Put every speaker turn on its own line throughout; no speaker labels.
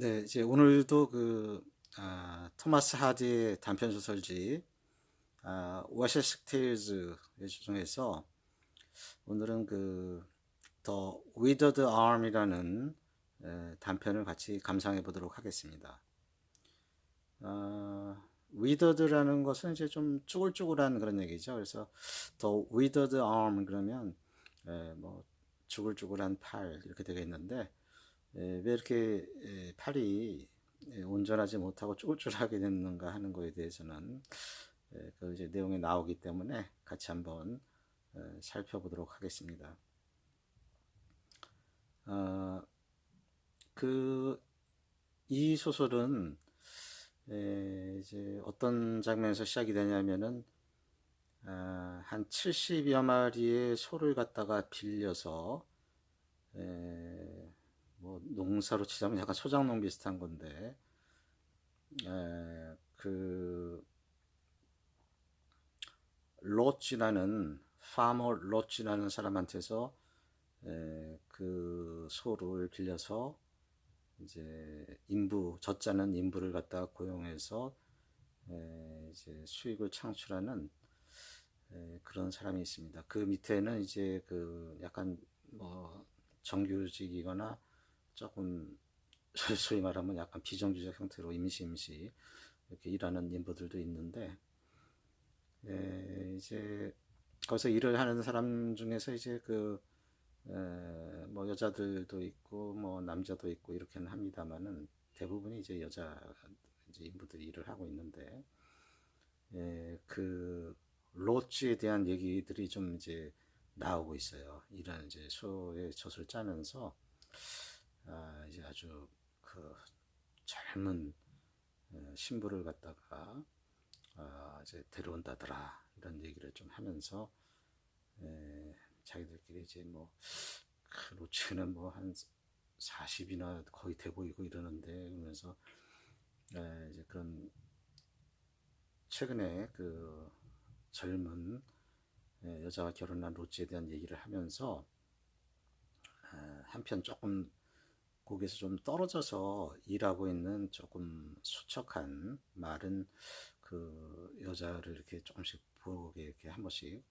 네, 이제 오늘도 토마스 하디의 단편 소설집 워셔식 테일즈 중에서 오늘은 더 위더드 아움이라는 단편을 같이 감상해 보도록 하겠습니다. 위더드라는 것은 이제 좀 쭈글쭈글한 그런 얘기죠. 그래서 더 위더드 아움 그러면 뭐 쭈글쭈글한 팔 이렇게 되겠는데, 왜 이렇게 팔이 온전하지 못하고 쭈글쭈글하게 됐는가 하는 거에 대해서는 그 이제 내용이 나오기 때문에 같이 한번 살펴보도록 하겠습니다. 어, 이 소설은 이제 어떤 장면에서 시작이 되냐면은 한 70여 마리의 소를 갖다가 빌려서 뭐 농사로 치자면 약간 소장농 비슷한 건데 그 로치라는 파머 로치라는 사람한테서 그 소를 빌려서 이제 젖자는 인부를 갖다가 고용해서 이제 수익을 창출하는 그런 사람이 있습니다. 그 밑에는 이제 그 약간 뭐 정규직이거나 조금 소위 말하면 약간 비정규직 형태로 임시 이렇게 일하는 인부들도 있는데, 이제 거기서 일을 하는 사람 중에서 이제 뭐 여자들도 있고 뭐 남자도 있고 이렇게는 합니다만은 대부분이 이제 여자 이제 인부들이 일을 하고 있는데, 그 로치에 대한 얘기들이 좀 이제 나오고 있어요. 이런 이제 소의 젖을 짜면서 이제 아주 그 젊은 신부를 갖다가 이제 데려온다더라 이런 얘기를 좀 하면서 자기들끼리 이제 뭐 로치는 뭐 한 40이나 거의 돼 보이고 이러는데, 그러면서 이제 그런 최근에 그 젊은 여자와 결혼한 로치에 대한 얘기를 하면서 한편 조금 거기서 좀 떨어져서 일하고 있는 조금 수척한 마른 그 여자를 이렇게 조금씩 보게 이렇게 한 번씩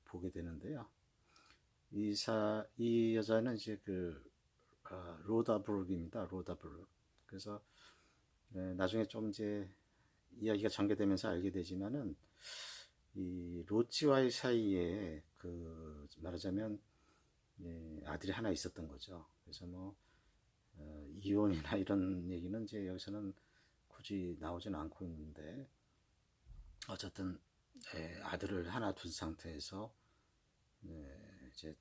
보게 되는데요. 이 여자는 이제 로다 브룩입니다. 로다 브룩. 그래서 나중에 좀 이제 이야기가 전개되면서 알게 되지만은 이 로치와의 사이에 말하자면 아들이 하나 있었던 거죠. 그래서 뭐 이혼이나 이런 얘기는 이제 여기서는 굳이 나오지는 않고 있는데, 어쨌든 아들을 하나 둔 상태에서 이제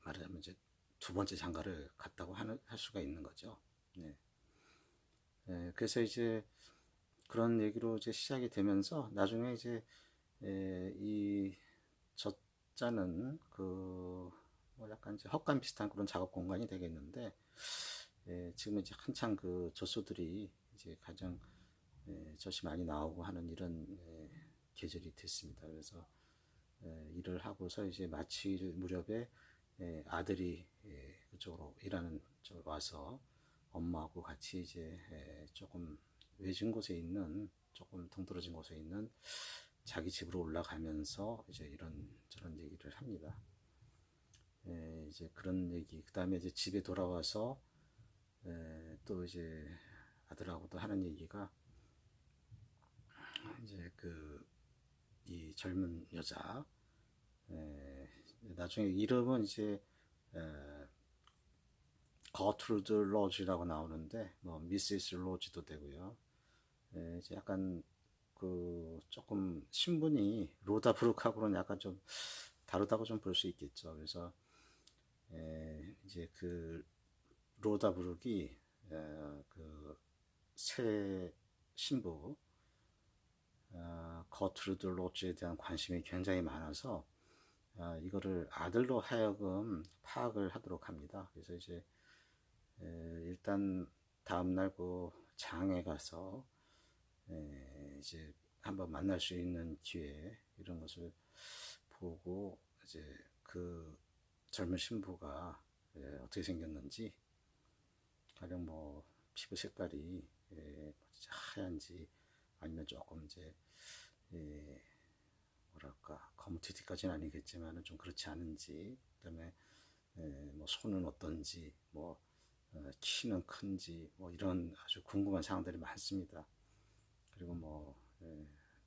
말하자면 이제 두 번째 장가를 갔다고 할 수가 있는 거죠. 네. 그래서 이제 그런 얘기로 이제 시작이 되면서 나중에 이제 이 젖자는 뭐 약간 이제 헛간 비슷한 그런 작업 공간이 되겠는데, 지금 이제 한창 그 젖소들이 이제 가장 젖이 많이 나오고 하는 이런 계절이 됐습니다. 그래서 일을 하고서 이제 마칠 무렵에 아들이 그쪽으로 일하는 쪽으로 와서 엄마하고 같이 이제 조금 외진 곳에 있는 조금 동떨어진 곳에 있는 자기 집으로 올라가면서 이제 이런 저런 얘기를 합니다. 이제 그런 얘기, 그 다음에 이제 집에 돌아와서 또 이제 아들하고도 하는 얘기가 이제 이 젊은 여자, 나중에 이름은 이제 거트루드 로지라고 나오는데 뭐 미시스 로지도 되고요. 이제 약간 조금 신분이 로다 브룩하고는 약간 좀 다르다고 좀 볼 수 있겠죠. 그래서 이제 로다 브룩이 새 신부 거트루드 로지에 대한 관심이 굉장히 많아서 이거를 아들로 하여금 파악을 하도록 합니다. 그래서 이제 일단 다음날 그 장에 가서 이제 한번 만날 수 있는 기회 이런 것을 보고 이제 그 젊은 신부가 어떻게 생겼는지 가령 뭐 피부 색깔이 진짜 하얀지 아니면 조금 이제 예, 뭐랄까 검은티티까지는 아니겠지만 좀 그렇지 않은지, 그다음에 뭐 손은 어떤지, 뭐 키는 큰지, 뭐 이런 아주 궁금한 사항들이 많습니다. 그리고 뭐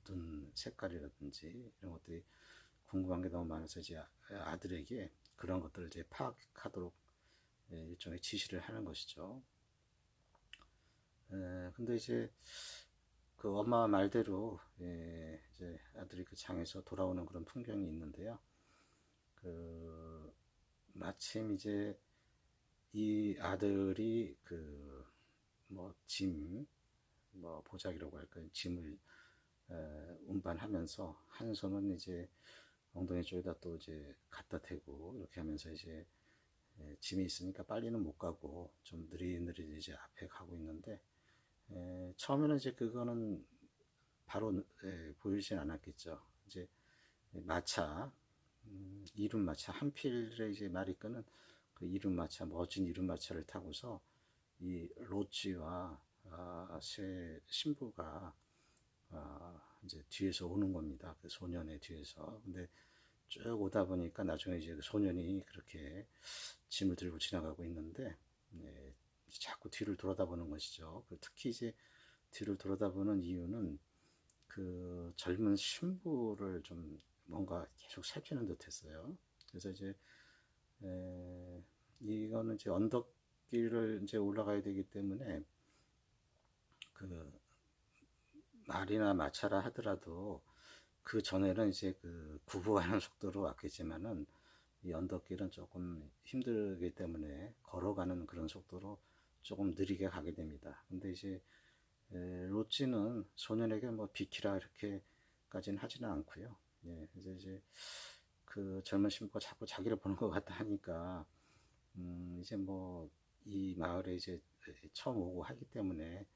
눈 색깔이라든지 이런 것들이 궁금한 게 너무 많아서 이제 아들에게 그런 것들을 이제 파악하도록 일종의 지시를 하는 것이죠. 근데 이제 그 엄마 말대로 이제 아들이 그 장에서 돌아오는 그런 풍경이 있는데요. 그 마침 이제 이 아들이 그 뭐 짐, 뭐 보자기라고 할까요? 짐을 운반하면서 한 손은 이제 엉덩이 쪽에다 또 이제 갖다 대고 이렇게 하면서 이제 짐이 있으니까 빨리는 못 가고 좀 느릿느릿 이제 앞에 가고 있는데 처음에는 이제 그거는 바로 보이진 않았겠죠. 이제 마차, 이륜마차 한 필에 이제 말이 끄는 그 이륜마차, 멋진 이륜마차를 타고서 이 로치와 새 신부가 이제 뒤에서 오는 겁니다. 그 소년의 뒤에서. 근데 쭉 오다 보니까 나중에 이제 그 소년이 그렇게 짐을 들고 지나가고 있는데 자꾸 뒤를 돌아다보는 것이죠. 특히 이제 뒤를 돌아다보는 이유는 그 젊은 신부를 좀 뭔가 계속 살피는 듯 했어요. 그래서 이제 이거는 이제 언덕길을 이제 올라가야 되기 때문에 그 말이나 마차라 하더라도 그 전에는 이제 그 구부하는 속도로 왔겠지만은 이 언덕길은 조금 힘들기 때문에 걸어가는 그런 속도로 조금 느리게 가게 됩니다. 근데 이제 로찌는 소년에게 뭐 비키라 이렇게까지는 하지는 않고요. 그래서 이제 그 젊은 신부가 자꾸 자기를 보는 것 같다 하니까 이제 뭐 이 마을에 이제 처음 오고 하기 때문에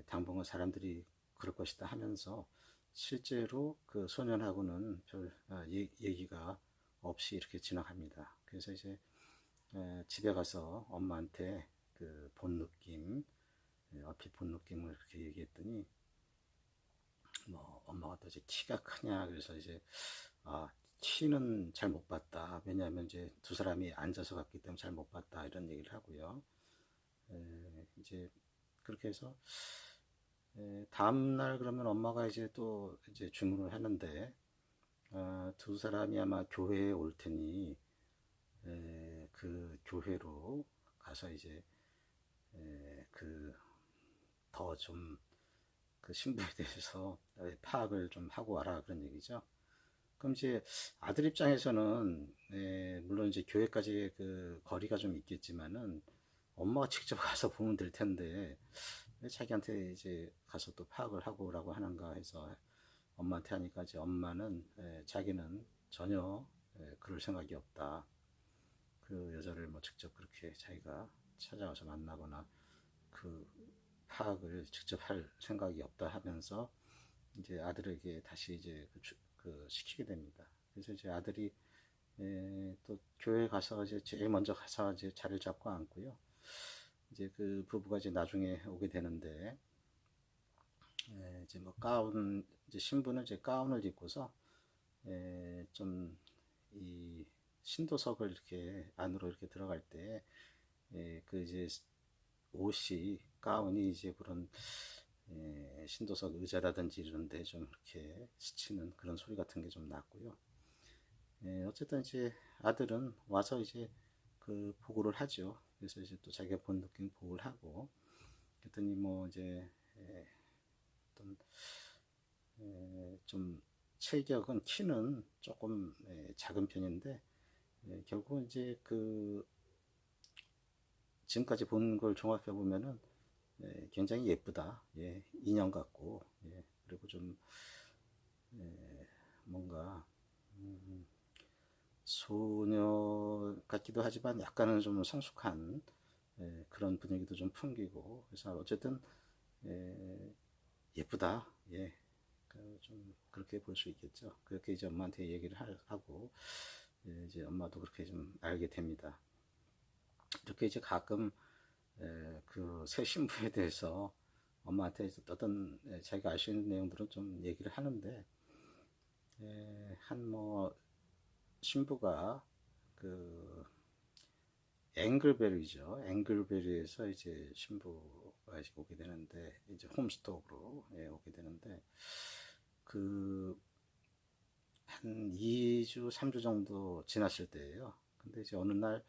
당분간 사람들이 그럴 것이다 하면서 실제로 그 소년하고는 별 얘기가 없이 이렇게 지나갑니다. 그래서 이제 집에 가서 엄마한테 그 본 느낌, 얼핏 본 느낌을 이렇게 얘기했더니 뭐 엄마가 또 이제 키가 크냐 그래서 이제 키는 잘 못 봤다. 왜냐하면 이제 두 사람이 앉아서 갔기 때문에 잘 못 봤다 이런 얘기를 하고요. 이제 그렇게 해서 다음 날 그러면 엄마가 이제 또 이제 주문을 하는데 두 사람이 아마 교회에 올 테니 그 교회로 가서 이제 그 더 좀 그 신부에 대해서 파악을 좀 하고 와라 그런 얘기죠. 그럼 이제 아들 입장에서는 물론 이제 교회까지 그 거리가 좀 있겠지만은 엄마가 직접 가서 보면 될 텐데 왜 자기한테 이제 가서 또 파악을 하고 오라고 하는가 해서 엄마한테 하니까 이제 엄마는 자기는 전혀 그럴 생각이 없다. 그 여자를 뭐 직접 그렇게 자기가 찾아가서 만나거나 그 파악을 직접 할 생각이 없다 하면서 이제 아들에게 다시 이제 그 시키게 됩니다. 그래서 이제 아들이 또 교회 가서 이제 제일 먼저 가서 이제 자리를 잡고 앉고요. 이제 그 부부가 이제 나중에 오게 되는데 이제 뭐 가운 이제 신부는 이제 가운을 입고서 좀 이 신도석을 이렇게 안으로 이렇게 들어갈 때 그 이제 옷이 가운이 이제 그런 신도석 의자라든지 이런데 좀 이렇게 스치는 그런 소리 같은 게 좀 났고요. 어쨌든 이제 아들은 와서 이제 그 보고를 하죠. 그래서 이제 또 자기가 본 느낌 보고를 하고, 그랬더니 뭐 이제 어떤 좀 체격은 키는 조금 작은 편인데 결국은 이제 그 지금까지 본 걸 종합해 보면은 굉장히 예쁘다. 인형 같고, 그리고 좀 뭔가 소녀 같기도 하지만 약간은 좀 성숙한 그런 분위기도 좀 풍기고, 그래서 어쨌든 예쁘다. 좀 그렇게 볼 수 있겠죠. 그렇게 이제 엄마한테 얘기를 하고 이제 엄마도 그렇게 좀 알게 됩니다. 이렇게 이제 가끔 그 새 신부에 대해서 엄마한테 어떤 자기가 알 수 있는 내용들은 좀 얘기를 하는데, 한 뭐 신부가 그 앵글베리죠. 앵글베리에서 이제 신부가 오게 되는데, 이제 홈스톡으로 오게 되는데, 그 한 2주, 3주 정도 지났을 때예요. 근데 이제 어느 날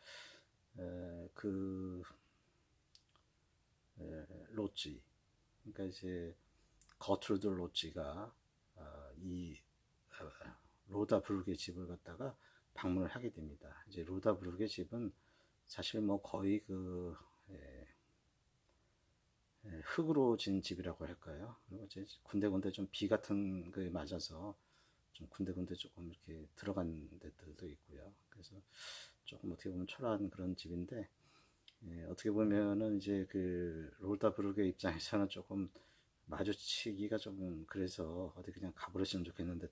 그 로지, 그러니까 이제 거트루드 로지가 이 로다 브룩의 집을 갖다가 방문을 하게 됩니다. 이제 로다 브룩의 집은 사실 뭐 거의 그 흙으로 진 집이라고 할까요? 그리고 이제 군데군데 좀 비 같은 거에 맞아서 좀 군데군데 조금 이렇게 들어간 데들도 있고요. 그래서 조금 어떻게 보면 초라한 그런 집인데, 어떻게 보면은 이제 그 로다 브룩의 입장에서는 조금 마주치기가 좀 그래서 어디 그냥 가버렸으면 좋겠는데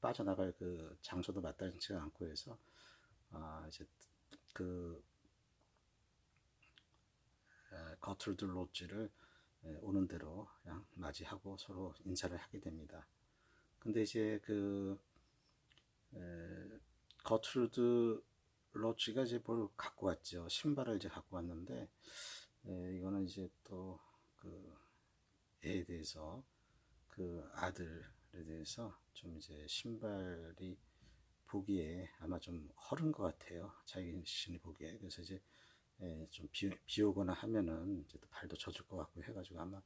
빠져나갈 그 장소도 마땅치가 않고 해서 이제 그 거툴드 로지를 오는 대로 그냥 맞이하고 서로 인사를 하게 됩니다. 근데 이제 그 거트루드 로치가 이제 뭘 갖고 왔죠. 신발을 이제 갖고 왔는데, 이거는 이제 또 그 애에 대해서, 그 아들에 대해서 좀 이제 신발이 보기에 아마 좀 허른 것 같아요. 자기 자신이 보기에. 그래서 이제 좀 비 오거나 하면은 이제 또 발도 젖을 것 같고 해가지고 아마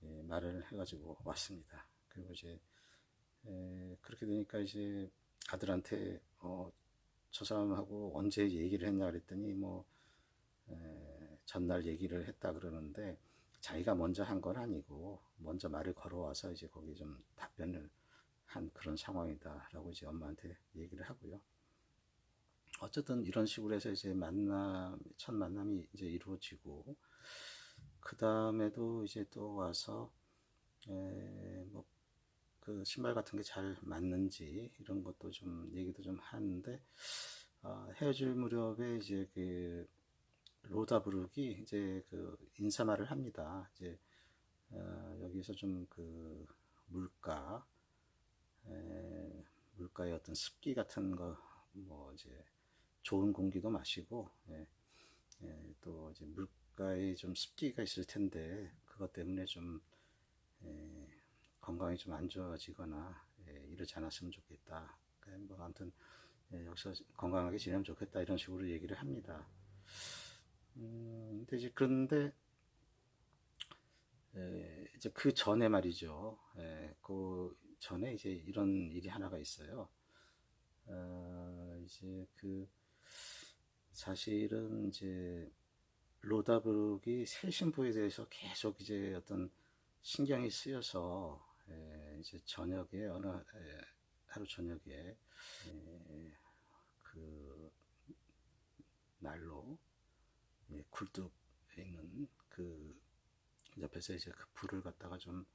말을 해가지고 왔습니다. 그리고 이제 그렇게 되니까 이제 아들한테 저 사람하고 언제 얘기를 했냐 그랬더니 뭐 전날 얘기를 했다 그러는데, 자기가 먼저 한 건 아니고 먼저 말을 걸어와서 이제 거기 좀 답변을 한 그런 상황이다라고 이제 엄마한테 얘기를 하고요. 어쨌든 이런 식으로 해서 이제 첫 만남이 이제 이루어지고, 그 다음에도 이제 또 와서 뭐 그 신발 같은 게 잘 맞는지 이런 것도 좀 얘기도 좀 하는데, 헤어질 무렵에 이제 그 로다 브룩이 이제 그 인사말을 합니다. 이제 여기서 좀 그 물가, 물가의 어떤 습기 같은 거, 뭐 이제 좋은 공기도 마시고, 또 이제 물가에 좀 습기가 있을 텐데 그것 때문에 좀 건강이 좀 안 좋아지거나 이러지 않았으면 좋겠다. 뭐 아무튼 여기서 건강하게 지내면 좋겠다 이런 식으로 얘기를 합니다. 근데 이제 그런데 이제 그 전에 말이죠. 그 전에 이제 이런 일이 하나가 있어요. 이제 그 사실은 이제 로다브룩이 새 신부에 대해서 계속 이제 어떤 신경이 쓰여서 이제 저녁에 하루 저녁에 그 날로 굴뚝에 있는 그 옆에서 이제 그 불을 갖다가 좀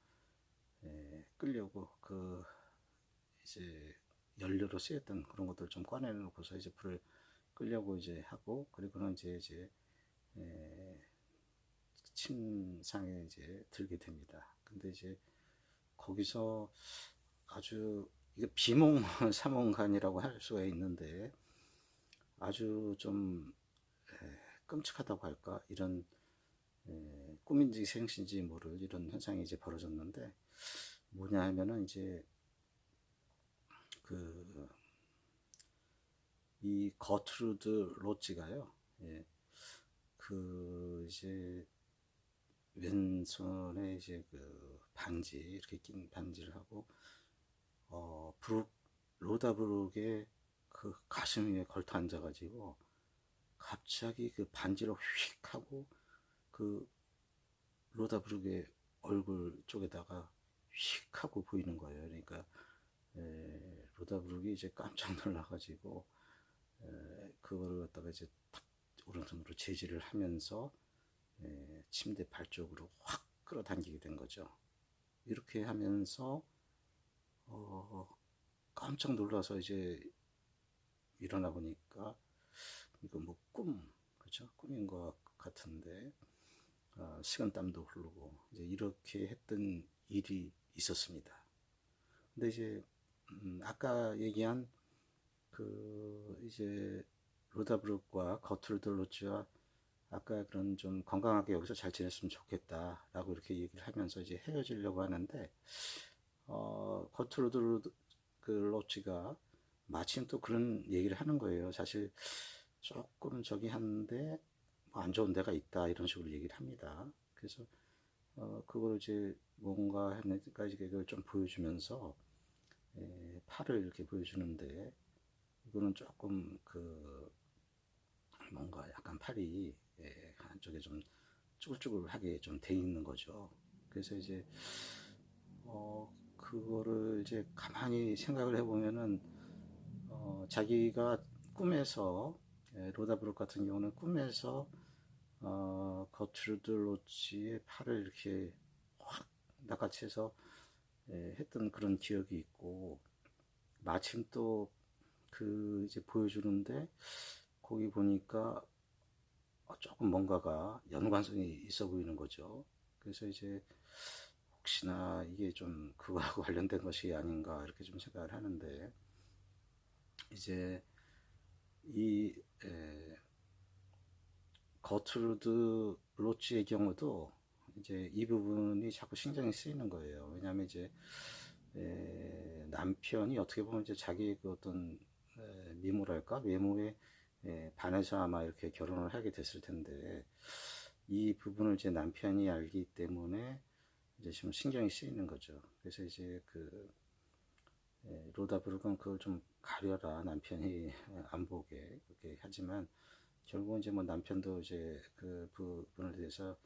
끌려고 그 이제 연료로 쓰였던 그런 것들 좀 꺼내놓고서 이제 불을 끌려고 이제 하고, 그리고는 이제 침상에 이제 들게 됩니다. 근데 이제 거기서 아주 이게 비몽사몽간이라고 할 수가 있는데, 아주 좀 끔찍하다고 할까, 이런 꿈인지 생신지 모를 이런 현상이 이제 벌어졌는데, 뭐냐 하면은 이제 그 이 거트루드 로치가요, 그 이제 왼손에 이제 그 반지 이렇게 낀 반지를 하고 브룩 로다 브룩의 그 가슴 위에 걸터 앉아가지고 갑자기 그 반지를 휙 하고 그 로다 브룩의 얼굴 쪽에다가 휙 하고 보이는 거예요. 그러니까 로다 브룩이 이제 깜짝 놀라가지고 그거를 갖다가 이제 탁 오른손으로 제지를 하면서 침대 발 쪽으로 확 끌어당기게 된 거죠. 이렇게 하면서 깜짝 놀라서 이제 일어나 보니까 이거 뭐 그렇죠? 꿈인 것 같은데, 식은땀도 흐르고 이제 이렇게 했던 일이 있었습니다. 근데 이제 아까 얘기한 그 이제 로다브룩과 거트루드 로츠와 아까 그런 좀 건강하게 여기서 잘 지냈으면 좋겠다라고 이렇게 얘기를 하면서 이제 헤어지려고 하는데 거트루드 그 로치가 마침 또 그런 얘기를 하는 거예요. 사실 조금 저기 하는데 뭐안 좋은 데가 있다 이런 식으로 얘기를 합니다. 그래서 그걸 이제 뭔가 했는가 이걸 좀 보여주면서 팔을 이렇게 보여주는데 이거는 조금 그 뭔가 약간 팔이 한쪽에 좀 쭈글쭈글하게 좀 돼 있는 거죠. 그래서 이제 그거를 이제 가만히 생각을 해보면은 자기가 꿈에서 로다 브룩 같은 경우는 꿈에서 거트루드 로치의 팔을 이렇게 확 낚아채서 했던 그런 기억이 있고 마침 또 그 이제 보여주는데 거기 보니까 조금 뭔가가 연관성이 있어 보이는 거죠. 그래서 이제 혹시나 이게 좀 그거하고 관련된 것이 아닌가 이렇게 좀 생각을 하는데 이제 이 거트루드 로치의 경우도 이제 이 부분이 자꾸 신경이 쓰이는 거예요. 왜냐하면 이제 남편이 어떻게 보면 이제 자기 그 어떤 미모랄까 외모에 반해서 아마 이렇게 결혼을 하게 됐을 텐데 이 부분을 이제 남편이 알기 때문에 이제 좀 신경이 쓰이는 거죠. 그래서 이제 그 로다 브룩은 그걸 좀 가려라 남편이 안 보게 그렇게 하지만 결국은 이제 뭐 남편도 이제 그 부분에 대해서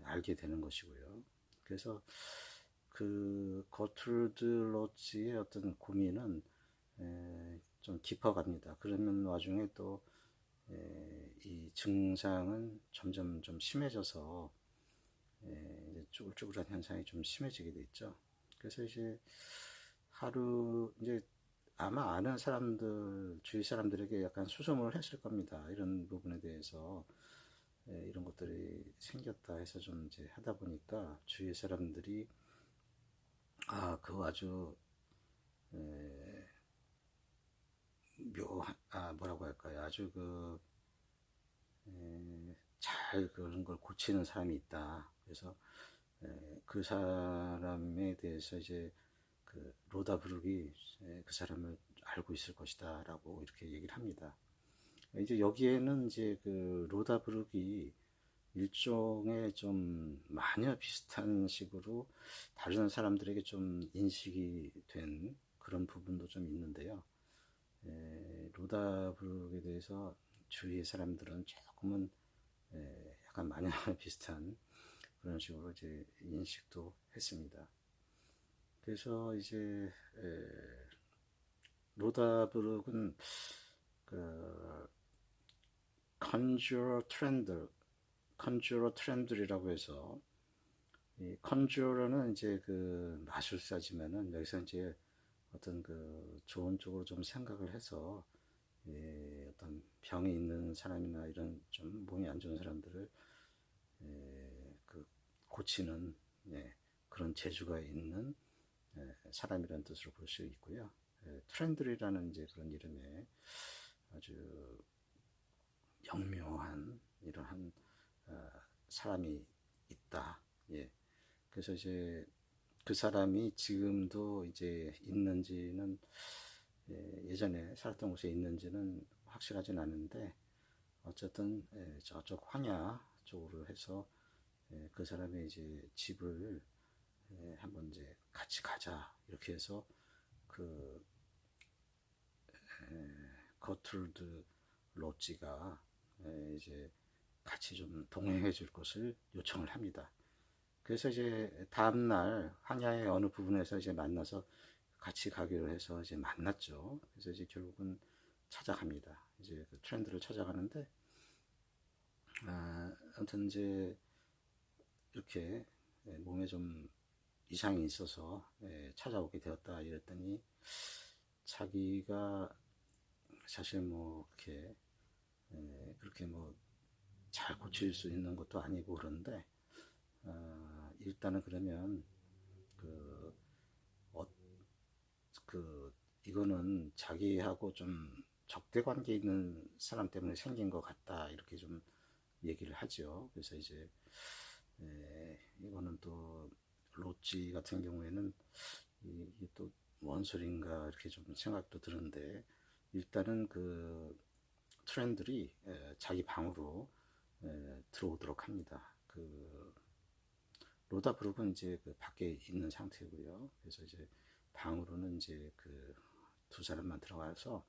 알게 되는 것이고요. 그래서 그 거트루드 로치의 어떤 고민은 좀 깊어갑니다. 그러는 와중에 또 이 증상은 점점 좀 심해져서 이제 쭈글쭈글한 현상이 좀 심해지게 됐죠. 그래서 이제 하루 이제 아마 아는 사람들 주위 사람들에게 약간 수소문을 했을 겁니다. 이런 부분에 대해서 이런 것들이 생겼다 해서 좀 이제 하다 보니까 주위 사람들이 그거 아주 뭐라고 할까요? 아주 잘 그런 걸 고치는 사람이 있다. 그래서 그 사람에 대해서 이제 그 로다 브룩이 그 사람을 알고 있을 것이다라고 이렇게 얘기를 합니다. 이제 여기에는 이제 그 로다 브룩이 일종의 좀 마녀 비슷한 식으로 다른 사람들에게 좀 인식이 된 그런 부분도 좀 있는데요. 로다 브룩에 대해서 주위의 사람들은 조금은 약간 마녀 비슷한 그런 식으로 이제 인식도 했습니다. 그래서 이제 로다 브룩은 그 컨주러 트렌들이라고 해서 이 컨주러는 이제 그 마술사지만은 여기서 이제 어떤 그 좋은 쪽으로 좀 생각을 해서 어떤 병이 있는 사람이나 이런 좀 몸이 안 좋은 사람들을 그 고치는 그런 재주가 있는 사람이라는 뜻으로 볼 수 있고요. 트렌들이라는 이제 그런 이름에 아주 영묘한 이러한 사람이 있다. 예. 그래서 이제 그 사람이 지금도 이제 있는지는 예전에 살았던 곳에 있는지는 확실하진 않은데 어쨌든 저쪽 황야 쪽으로 해서 그 사람의 이제 집을 한번 이제 같이 가자 이렇게 해서 그 거툴드 로치가 이제 같이 좀 동행해 줄 것을 요청을 합니다. 그래서 이제 다음날 황야의 어느 부분에서 이제 만나서 같이 가기로 해서 이제 만났죠. 그래서 이제 결국은 찾아갑니다. 이제 그 트렌드를 찾아가는데, 아무튼 이제 이렇게 몸에 좀 이상이 있어서 찾아오게 되었다 이랬더니 자기가 사실 뭐 그렇게 뭐 잘 고칠 수 있는 것도 아니고 그런데 일단은 그러면 그, 어, 그 이거는 자기하고 좀 적대 관계 있는 사람 때문에 생긴 것 같다 이렇게 좀 얘기를 하죠. 그래서 이제 이거는 또 로치 같은 경우에는 이게 또 뭔 소린가 이렇게 좀 생각도 드는데 일단은 그 트렌들이 자기 방으로 들어오도록 합니다. 그 로다 브룩은 이제 그 밖에 있는 상태고요. 그래서 이제 방으로는 이제 그 두 사람만 들어가서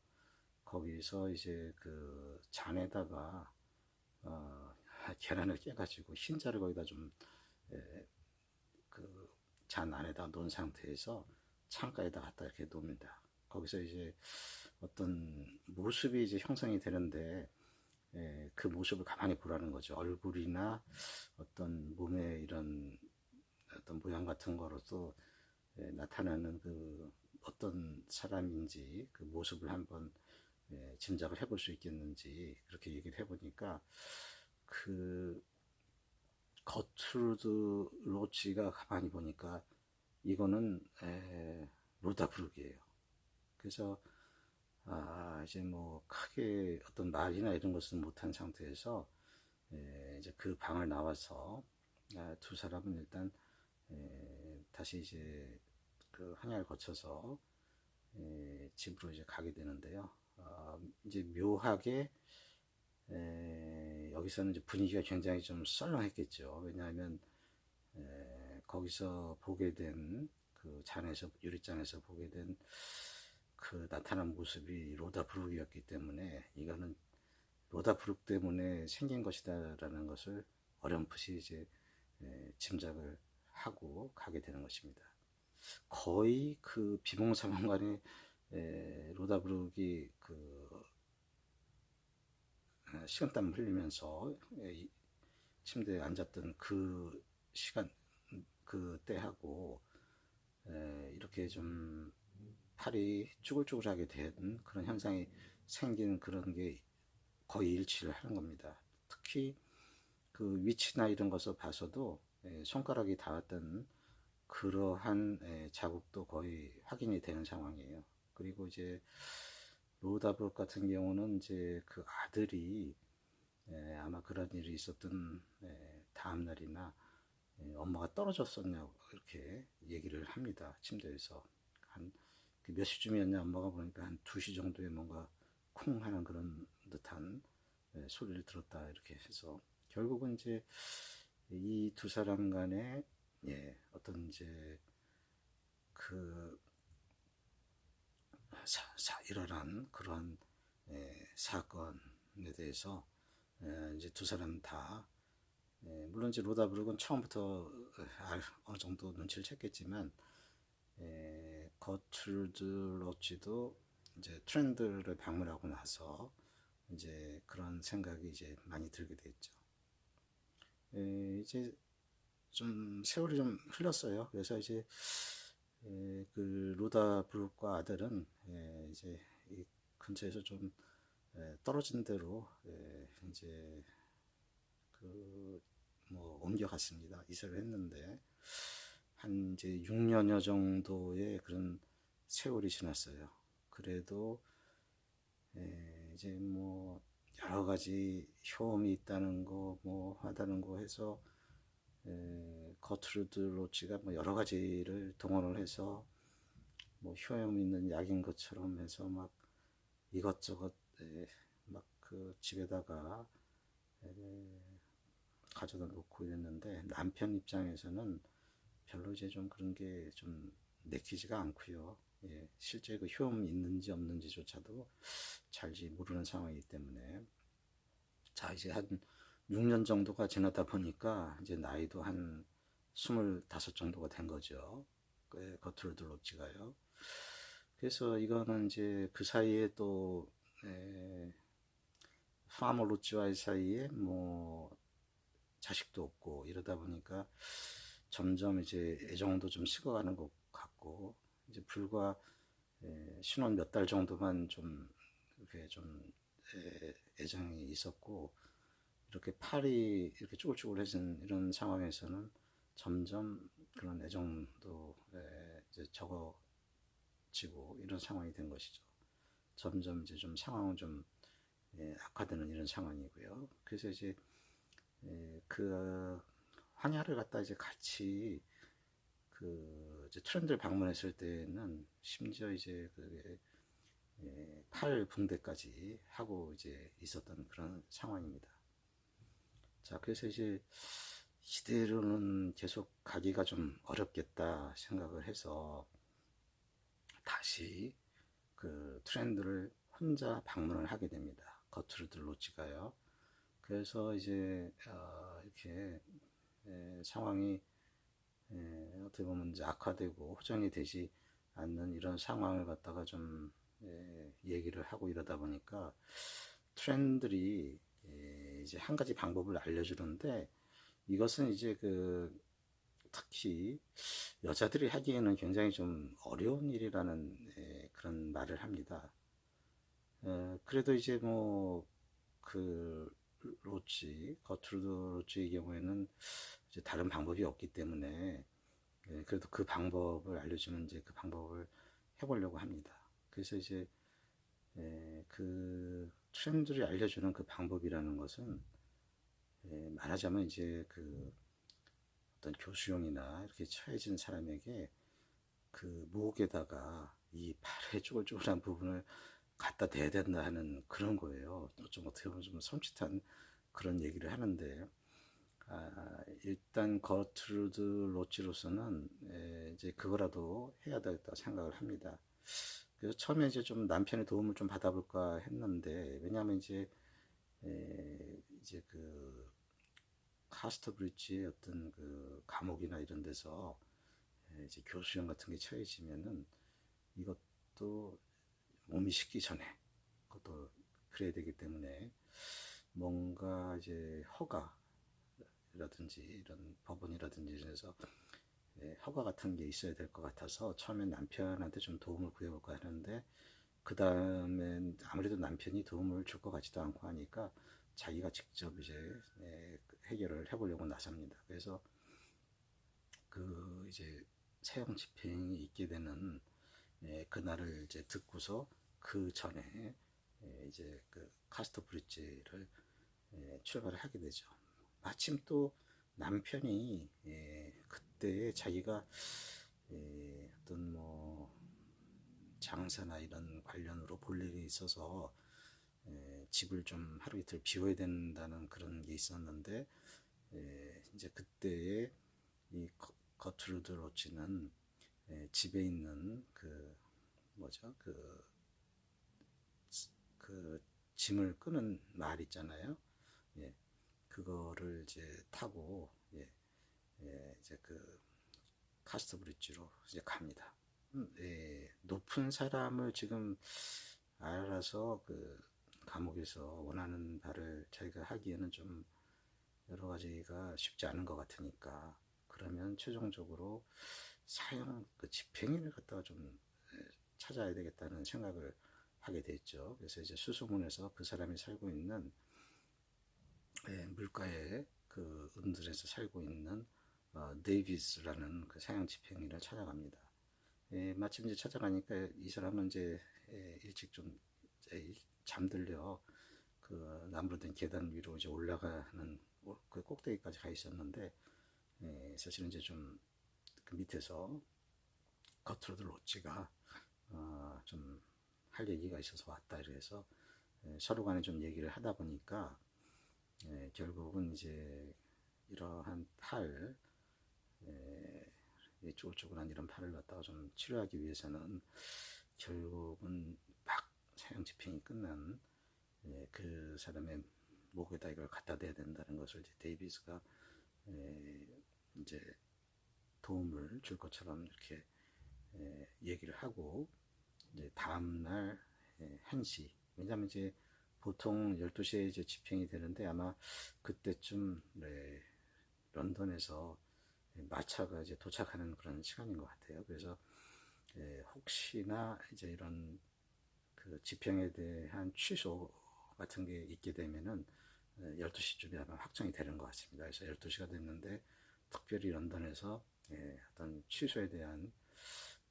거기서 이제 그 잔에다가 계란을 깨가지고 흰자를 거기다 좀 그 잔 안에다 놓은 상태에서 창가에다 갖다 이렇게 놓습니다. 거기서 이제 어떤 모습이 이제 형성이 되는데 그 모습을 가만히 보라는 거죠. 얼굴이나 어떤 몸의 이런 어떤 모양 같은 거로서 나타나는 그 어떤 사람인지 그 모습을 한번 짐작을 해볼 수 있겠는지 그렇게 얘기를 해보니까 그 거트루드 로치가 가만히 보니까 이거는 로다 브룩이에요. 그래서 이제 뭐 크게 어떤 말이나 이런 것은 못한 상태에서 이제 그 방을 나와서 두 사람은 일단 다시 이제 그 항해를 거쳐서 집으로 이제 가게 되는데요. 이제 묘하게 여기서는 이제 분위기가 굉장히 좀 썰렁했겠죠. 왜냐하면 거기서 보게 된 그 잔에서 유리잔에서 보게 된 그 나타난 모습이 로다 브룩이었기 때문에 이거는 로다 브룩 때문에 생긴 것이다라는 것을 어렴풋이 이제 짐작을 하고 가게 되는 것입니다. 거의 그 비몽사몽간에 로다 브룩이 그 식은땀 흘리면서 침대에 앉았던 그 시간 그 때하고 이렇게 좀 팔이 쭈글쭈글하게 된 그런 현상이 생긴 그런 게 거의 일치를 하는 겁니다. 특히 그 위치나 이런 것을 봐서도 손가락이 닿았던 그러한 자국도 거의 확인이 되는 상황이에요. 그리고 이제 로다브 같은 경우는 이제 그 아들이 아마 그런 일이 있었던 다음 날이나 엄마가 떨어졌었냐고 이렇게 얘기를 합니다. 침대에서 한 몇 시쯤이었냐 엄마가 보니까 한 2시 정도에 뭔가 쿵 하는 그런 듯한 소리를 들었다 이렇게 해서 결국은 이제 이 두 사람 간에 어떤 이제 그 일어난 그런 사건에 대해서 이제 두 사람 다 물론 이제 로다 브룩은 처음부터 어느 정도 눈치를 챘겠지만 거트루드 로치도 이제 트렌드를 방문하고 나서 이제 그런 생각이 이제 많이 들게 됐죠. 이제 좀 세월이 좀 흘렀어요. 그래서 이제 그 로다 브룩과 아들은 이제 이 근처에서 좀 떨어진 데로 이제 그 뭐 옮겨갔습니다. 이사를 했는데 한 이제 6년여 정도의 그런 세월이 지났어요. 그래도 이제 뭐 여러 가지 효험이 있다는 거, 뭐 하다는 거 해서 거트루드 로치가 뭐 여러 가지를 동원을 해서 뭐 효험 있는 약인 것처럼 해서 막 이것저것 막 그 집에다가 가져다 놓고 이랬는데 남편 입장에서는 별로 이제 좀 그런 게 좀 내키지가 않고요. 실제 그 효험이 있는지 없는지조차도 잘지 모르는 상황이기 때문에 자 이제 한 6년 정도가 지나다 보니까 이제 나이도 한 25 정도가 된 거죠. 거트루드 로치가요. 그래서 이거는 이제 그 사이에 또 파머 로치와의 사이에 뭐 자식도 없고 이러다 보니까 점점 이제 애정도 좀 식어가는 것 같고 이제 불과 신혼 몇 달 정도만 좀 이렇게 좀 애정이 있었고 이렇게 팔이 이렇게 쭈글쭈글해진 이런 상황에서는 점점 그런 애정도 이제 적어지고 이런 상황이 된 것이죠. 점점 이제 좀 상황은 좀 악화되는 이런 상황이고요. 그래서 이제 그 황야를 갖다 이제 같이 그 이제 트렌드를 방문했을 때는 심지어 이제 그 팔 붕대까지 하고 이제 있었던 그런 상황입니다. 자, 그래서 이제 이대로는 계속 가기가 좀 어렵겠다 생각을 해서 다시 그 트렌드를 혼자 방문을 하게 됩니다. 거트루드 로치가요. 그래서 이제 이렇게 상황이 어떻게 보면 이제 악화되고 호전이 되지 않는 이런 상황을 갖다가 좀 얘기를 하고 이러다 보니까 트렌드들이 이제 한 가지 방법을 알려주는데 이것은 이제 그 특히 여자들이 하기에는 굉장히 좀 어려운 일이라는 그런 말을 합니다. 그래도 이제 뭐 그 로치, 거트루드 로치의 경우에는 이제 다른 방법이 없기 때문에 그래도 그 방법을 알려주면 이제 그 방법을 해보려고 합니다. 그래서 이제 그 트렌드를 알려주는 그 방법이라는 것은 말하자면 이제 그 어떤 교수형이나 이렇게 처해진 사람에게 그 목에다가 이 팔의 쪼글쪼글한 부분을 갖다 대야 된다 하는 그런 거예요. 좀 어떻게 보면 좀 섬찟한 그런 얘기를 하는데 일단 거트루드 로치로서는 이제 그거라도 해야 되겠다 생각을 합니다. 그래서 처음에 이제 좀 남편의 도움을 좀 받아볼까 했는데 왜냐하면 이제 그 카스터 브릿지의 어떤 그 감옥이나 이런 데서 이제 교수형 같은 게 처해지면은 이것도 몸이 식기 전에 그것도 그래야 되기 때문에 뭔가 이제 허가라든지 이런 법원이라든지 이래서 허가 같은 게 있어야 될 것 같아서 처음엔 남편한테 좀 도움을 구해볼까 하는데 그 다음엔 아무래도 남편이 도움을 줄 것 같지도 않고 하니까 자기가 직접 이제 해결을 해보려고 나섭니다. 그래서 그 이제 사형 집행이 있게 되는 그날을 이제 듣고서 그 전에 이제 그 카스터 브릿지를 출발을 하게 되죠. 마침 또 남편이 그때 자기가 어떤 뭐 장사나 이런 관련으로 볼 일이 있어서 집을 좀 하루 이틀 비워야 된다는 그런 게 있었는데 이제 그때에 이 거트루드 로치는 집에 있는 그 뭐죠 그 짐을 끄는 말 있잖아요. 예, 그거를 이제 타고 이제 그 카스터 브릿지로 이제 갑니다. 높은 사람을 지금 알아서 그 감옥에서 원하는 바를 자기가 하기에는 좀 여러 가지가 쉽지 않은 것 같으니까 그러면 최종적으로 사형 그 집행인을 갖다가 좀 찾아야 되겠다는 생각을 하게 됐죠. 그래서 이제 수소문에서 그 사람이 살고 있는 물가에 그 은들에서 살고 있는 데이비스라는 그 사형 집행인을 찾아갑니다. 마침 이제 찾아가니까 이 사람은 이제 일찍 좀 잠들려 그 나무로 된 계단 위로 이제 올라가는 그 꼭대기까지 가 있었는데 사실은 이제 좀 그 밑에서 거트루드 로치가 좀 할 얘기가 있어서 왔다 이래서 서로 간에 좀 얘기를 하다 보니까 결국은 이제 이러한 팔 쪼글쪼글한 이런 팔을 갖다가 좀 치료하기 위해서는 결국은 막 사형 집행이 끝난 그 사람의 목에다 이걸 갖다 대야 된다는 것을 이제 데이비스가 이제 도움을 줄 것처럼 이렇게 얘기를 하고 이제 다음날 1시 왜냐하면 이제 보통 12시에 이제 집행이 되는데 아마 그때쯤 런던에서 마차가 이제 도착하는 그런 시간인 것 같아요. 그래서 혹시나 이제 이런 그 집행에 대한 취소 같은 게 있게 되면은 12시쯤에 아마 확정이 되는 것 같습니다. 그래서 12시가 됐는데 특별히 런던에서 어떤 취소에 대한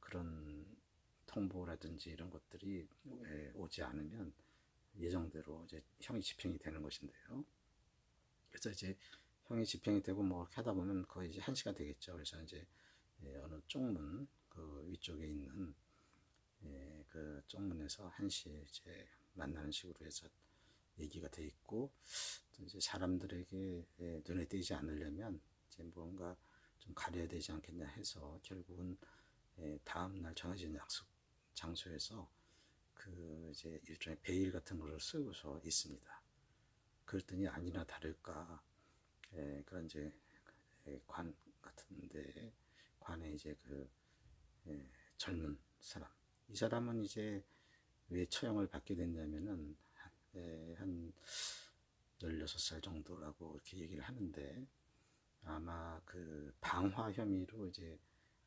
그런 통보라든지 이런 것들이 오지 않으면 예정대로 이제 형이 집행이 되는 것인데요. 그래서 이제 형이 집행이 되고 뭐 이렇게 하다 보면 거의 이제 1시가 되겠죠. 그래서 이제 어느 쪽문 그 위쪽에 있는 그 쪽문에서 1시에 이제 만나는 식으로 해서 얘기가 돼 있고, 또 이제 사람들에게 눈에 띄지 않으려면 이제 뭔가 좀 가려야 되지 않겠냐 해서 결국은 다음 날 정해진 약속 장소에서 그 이제 일종의 베일 같은 거를 쓰고서 있습니다. 그랬더니 아니나 다를까 그런 이제 관 같은데 관에 이제 그 젊은 사람, 이 사람은 이제 왜 처형을 받게 됐냐면은 한 16살 정도라고 이렇게 얘기를 하는데, 아마 그 방화 혐의로 이제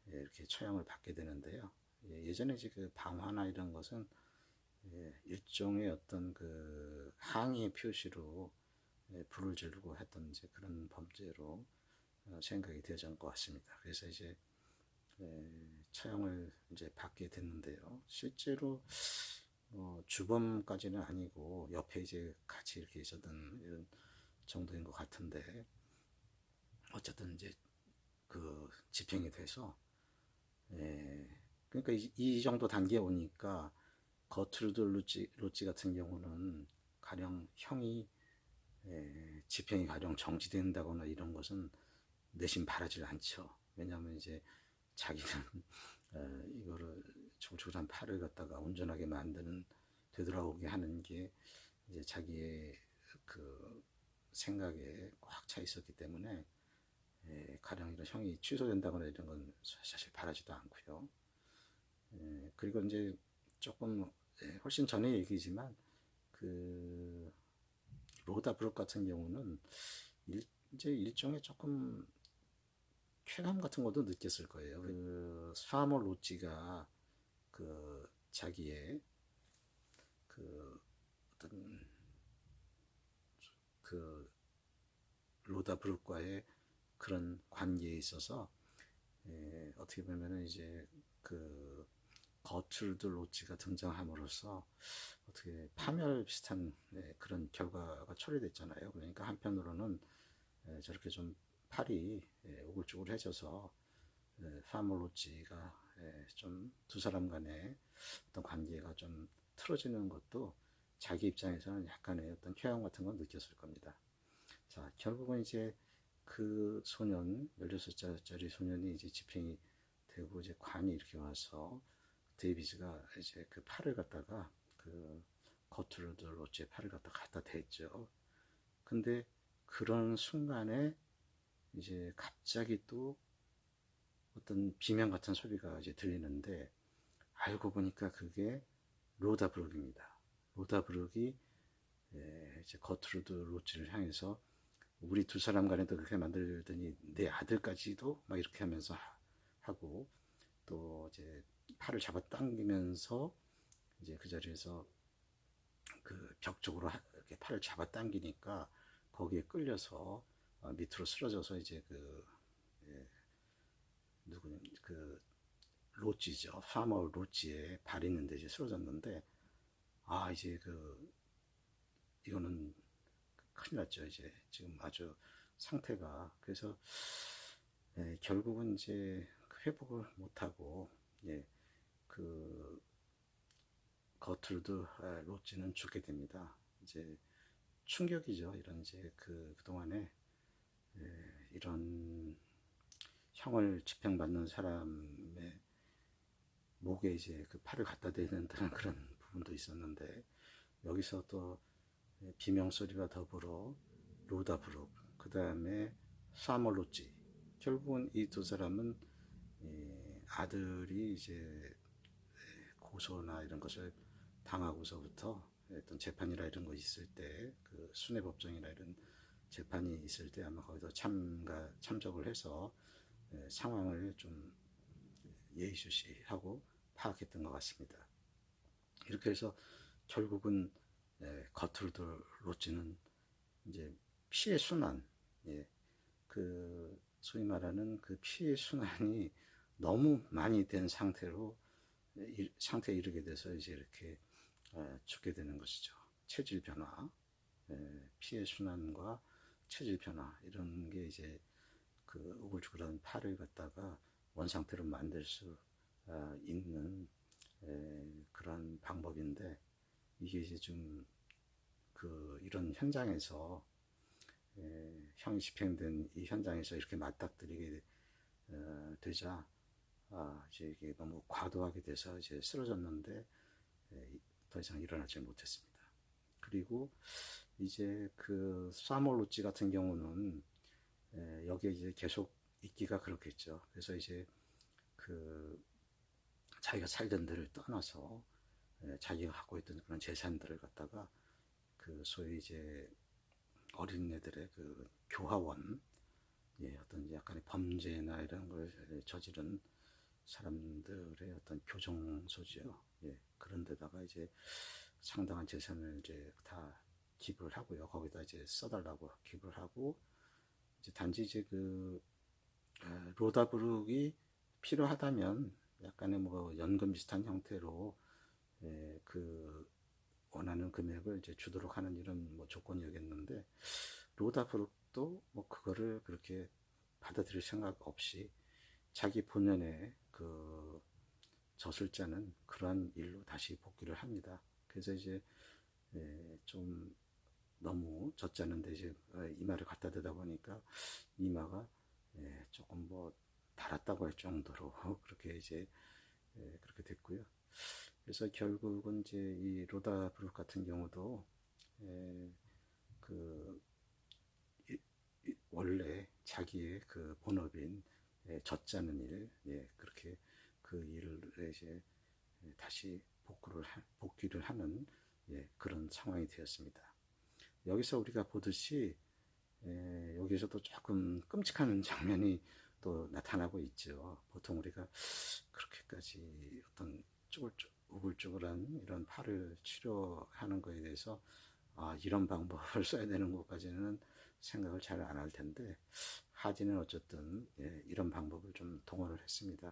이렇게 처형을 받게 되는데요. 예전에 이제 그 방화나 이런 것은 일종의 어떤 그 항의의 표시로 불을 지르고 했던 이제 그런 범죄로 생각이 되어진 것 같습니다. 그래서 이제 처형을 이제 받게 됐는데요. 실제로 주범까지는 아니고 옆에 이제 같이 이렇게 있었던 이런 정도인 것 같은데, 어쨌든 이제 그 집행이 돼서 그러니까 이 정도 단계에 오니까 거트루드 로찌 같은 경우는 가령 형이 집행이 가령 정지된다거나 이런 것은 내심 바라질 않죠. 왜냐하면 이제 자기는 이거를 죽죽한 팔을 갖다가 온전하게 만드는, 되돌아오게 하는 게 이제 자기의 그 생각에 꽉 차 있었기 때문에 가령 이런 형이 취소된다거나 이런 건 사실 바라지도 않고요. 그리고 이제 조금 훨씬 전의 얘기지만 그 로다 브룩 같은 경우는 이제 일종의 조금 쾌감 같은 것도 느꼈을 거예요. 그 스와모 로찌가 그 자기의 그 어떤 그 로다 브룩과의 그런 관계에 있어서 어떻게 보면은 이제 그 거툴드 로치가 등장함으로써 어떻게 파멸 비슷한 그런 결과가 초래됐잖아요. 그러니까 한편으로는 저렇게 좀 팔이 우글쭈글해져서 파몰 로치가 좀 두 사람 간의 어떤 관계가 좀 틀어지는 것도 자기 입장에서는 약간의 어떤 쾌감 같은 건 느꼈을 겁니다. 자, 결국은 이제 그 소년, 16살짜리 소년이 이제 집행이 되고 이제 관이 이렇게 와서 데이비즈가 이제 그 팔을 갖다가 그 거트루드 로치의 팔을 갖다 댔죠. 근데 그런 순간에 이제 갑자기 또 어떤 비명 같은 소리가 이제 들리는데, 알고 보니까 그게 로다 브룩입니다. 로다 브룩이 이제 거트루드 로치를 향해서 우리 두 사람 간에도 그렇게 만들더니 내 아들까지도 막 이렇게 하면서 하고, 또 이제 팔을 잡아 당기면서 이제 그 자리에서 그 벽 쪽으로 이렇게 팔을 잡아 당기니까 거기에 끌려서 밑으로 쓰러져서 이제 그 누구 그 로찌죠, 파머 로찌의 발 있는데 이제 쓰러졌는데, 아 이제 그 이거는 큰일 났죠. 이제 지금 아주 상태가. 그래서 결국은 이제 회복을 못하고 그 거툴드 로찌는 죽게 됩니다. 이제 충격이죠. 이런 이제 그동안에 이런 형을 집행받는 사람의 목에 이제 그 팔을 갖다 대는 그런 부분도 있었는데, 여기서 또 비명소리가 더불어 로다 브룩, 그 다음에 사몰로찌, 결국은 이 두 사람은 아들이 이제 고소나 이런 것을 당하고서부터 어떤 재판이나 이런 거 있을 때, 그 순회법정이나 이런 재판이 있을 때 아마 거기서 참석을 해서 상황을 좀 예의주시하고 파악했던 것 같습니다. 이렇게 해서 결국은 거툴드 로치는 이제 피의 순환, 예, 그 소위 말하는 그 피의 순환이 너무 많이 된 상태에 이르게 돼서 이제 이렇게 죽게 되는 것이죠. 체질 변화, 피의 순환과 체질 변화 이런 게 이제 그 우글쭈글한 팔을 갖다가 원상태로 만들 수 있는 그런 방법인데 이게 이제 좀 그 이런 현장에서 형이 집행된 이 현장에서 이렇게 맞닥뜨리게 되자 이제 이게 너무 과도하게 돼서 이제 쓰러졌는데 더 이상 일어나지 못했습니다. 그리고 이제 그 사몰루치 같은 경우는 여기에 이제 계속 있기가 그렇겠죠. 그래서 이제 그 자기가 살던 데를 떠나서 자기가 갖고 있던 그런 재산들을 갖다가 그 소위 이제 어린애들의 그 교화원, 어떤 약간의 범죄나 이런 걸 저지른 사람들의 어떤 교정소지요. 그런 데다가 이제 상당한 재산을 이제 다 기부를 하고요. 거기다 이제 써달라고 기부를 하고, 이제 단지 이제 그 로다브룩이 필요하다면 약간의 뭐 연금 비슷한 형태로 그 원하는 금액을 이제 주도록 하는 이런 뭐 조건이었는데 로다브룩도 뭐 그거를 그렇게 받아들일 생각 없이 자기 본연의 그 저술자는 그러한 일로 다시 복귀를 합니다. 그래서 이제 좀 너무 젖자는데 이제 이마를 갖다 대다 보니까 이마가 조금 뭐 달았다고 할 정도로 그렇게 이제 그렇게 됐고요. 그래서 결국은 이제 이 로다 브룩 같은 경우도 그 원래 자기의 그 본업인 젖자는 일, 그렇게 그 일을 이제 다시 복귀를 하는 그런 상황이 되었습니다. 여기서 우리가 보듯이 여기서도 조금 끔찍한 장면이 또 나타나고 있죠. 보통 우리가 그렇게까지 어떤 우글쭈글한 이런 팔을 치료하는 것에 대해서 이런 방법을 써야 되는 것까지는 생각을 잘 안 할 텐데 하디는 어쨌든 이런 방법을 좀 동원을 했습니다.